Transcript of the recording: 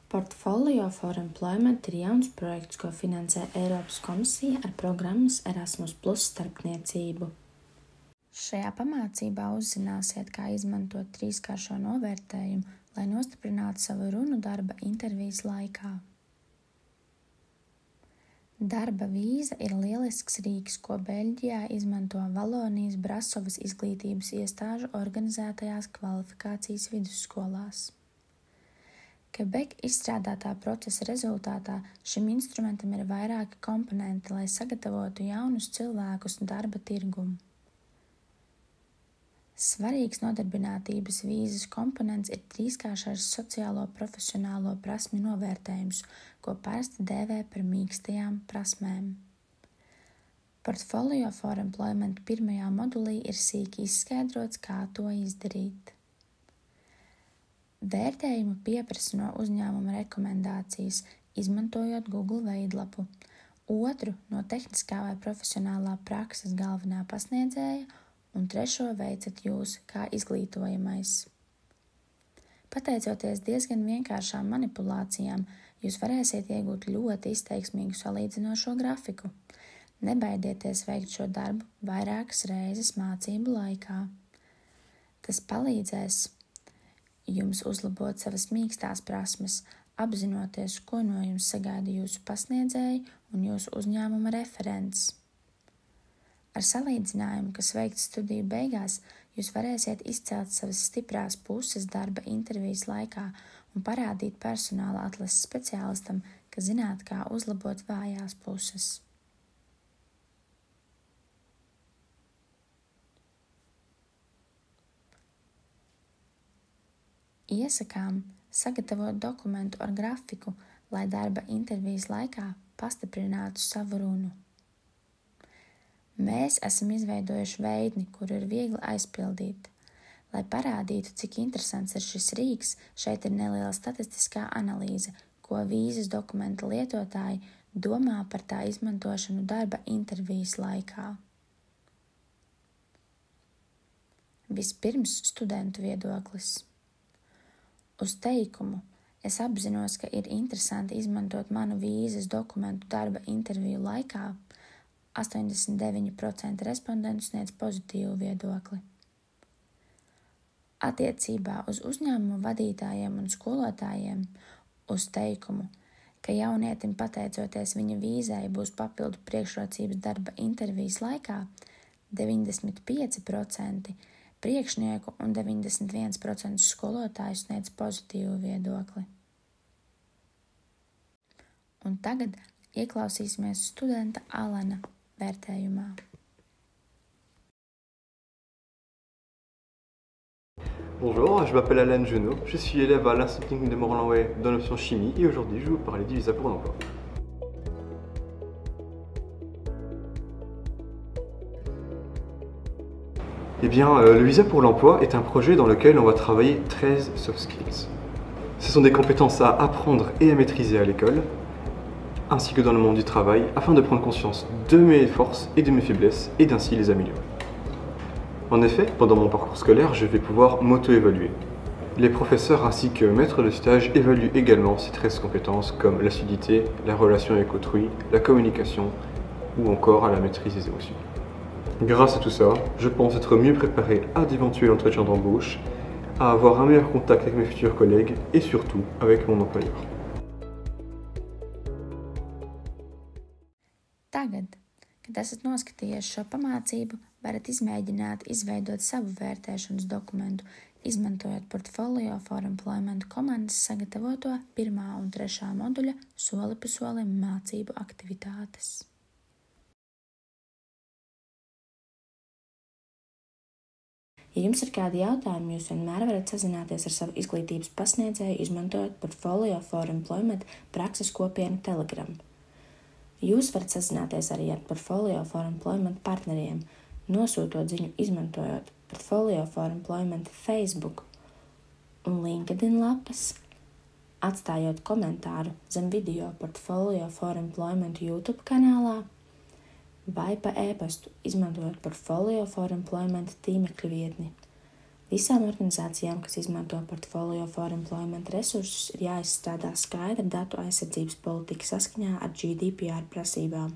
Portfolio for Employment ir jauns projekts, ko finansē Eiropas komisija ar programmas Erasmus+ starpniecību. Šajā pamācībā uzzināsiet, kā izmantot 3-kāršo novērtējumu, lai nostiprinātu savu runu darba intervijas laikā. Darba vīza ir lielisks rīks, ko Beļģijā izmanto Valonijas Brasovas izglītības iestāžu organizētajās kvalifikācijas vidusskolās. Quebec izstrādātā procesa rezultātā šim instrumentam ir vairāki komponenti, lai sagatavotu jaunus cilvēkus darba tirgumu. Svarīgs nodarbinātības vīzas komponents ir 3-kāršais sociālo profesionālo prasmi novērtējums, ko parasti dēvē par mīkstajām prasmēm. Portfolio for Employment 1. modulī ir sīki izskaidrots, kā to izdarīt. Vērtējumu pieprasa no uzņēmuma rekomendācijas, izmantojot Google veidlapu, otru no tehniskā vai profesionālā prakses galvenā pasniedzēja un trešo veicat jūs kā izglītojamais. Pateicoties diezgan vienkāršām manipulācijām, jūs varēsiet iegūt ļoti izteiksmīgu salīdzinošo grafiku. Nebaidieties veikt šo darbu vairākas reizes mācību laikā. Tas palīdzēs jums uzlabot savas mīkstās prasmes, apzinoties, ko no jums sagaida jūsu pasniedzēji un jūsu uzņēmuma referents. Ar salīdzinājumu, kas veikts studiju beigās, jūs varēsiet izcelt savas stiprās puses darba intervijas laikā un parādīt personāla atlases speciālistam, ka zināt, kā uzlabot vājās puses. Iesakām sagatavot dokumentu ar grafiku, lai darba intervijas laikā pastiprinātu savu runu. Mēs esam izveidojuši veidni, kuru ir viegli aizpildīt. Lai parādītu, cik interesants ir šis rīks, šeit ir neliela statistiskā analīze, ko vīzas dokumenta lietotāji domā par tā izmantošanu darba intervijas laikā. Vispirms studentu viedoklis. Uz teikumu es apzinos, ka ir interesanti izmantot manu vīzas dokumentu darba interviju laikā, 89% respondentu sniedz pozitīvu viedokli. Attiecībā uz uzņēmumu vadītājiem un skolotājiem uz teikumu, ka jaunietim pateicoties viņa vīzai būs papildu priekšrocības darba intervijas laikā, 95% priekšnieku un 91% skolotāju sniedz pozitīvu viedokli. Un tagad ieklausīsimies studenta Alana vērtējumā. Bonjour, je m'appelle Alan Genot, je suis élève à l'Institut technique de Morlanway dans l'option chimie et aujourd'hui je vais vous parler du visa pour l'emploi. Eh bien, le visa pour l'emploi est un projet dans lequel on va travailler 13 soft skills. Ce sont des compétences à apprendre et à maîtriser à l'école, ainsi que dans le monde du travail, afin de prendre conscience de mes forces et de mes faiblesses et d'ainsi les améliorer. En effet, pendant mon parcours scolaire, je vais pouvoir m'auto-évaluer. Les professeurs ainsi que maîtres de stage évaluent également ces 13 compétences comme l'assiduité, la relation avec autrui, la communication ou encore à la maîtrise des émotions. Grâce à tout ça, je pense être mieux préparé à d'éventuels entretiens d'embauche, à avoir un meilleur contact avec mes futurs collègues et surtout avec mon employeur. Tagad, kad esat noskatījies šo pamācību, varat izmēģināt izveidot savu vērtēšanas dokumentu, izmantojot Portfolio for Employment komandas sagatavoto 1. un 3. moduļa soli pa solim mācību aktivitātes. Ja jums ir kādi jautājumi, jūs vienmēr varat sazināties ar savu izglītības pasniedzēju, izmantojot Portfolio for Employment prakses kopienu Telegram. Jūs varat sazināties arī ar Portfolio for Employment partneriem, nosūtot ziņu izmantojot Portfolio for Employment Facebook un LinkedIn lapas, atstājot komentāru zem video Portfolio for Employment YouTube kanālā vai pa e-pastu izmantojot Portfolio for Employment tīmekļa vietni Visām organizācijām, kas izmanto Portfolio for Employment resursus, ir jāizstrādā skaidra datu aizsardzības politika saskaņā ar GDPR prasībām.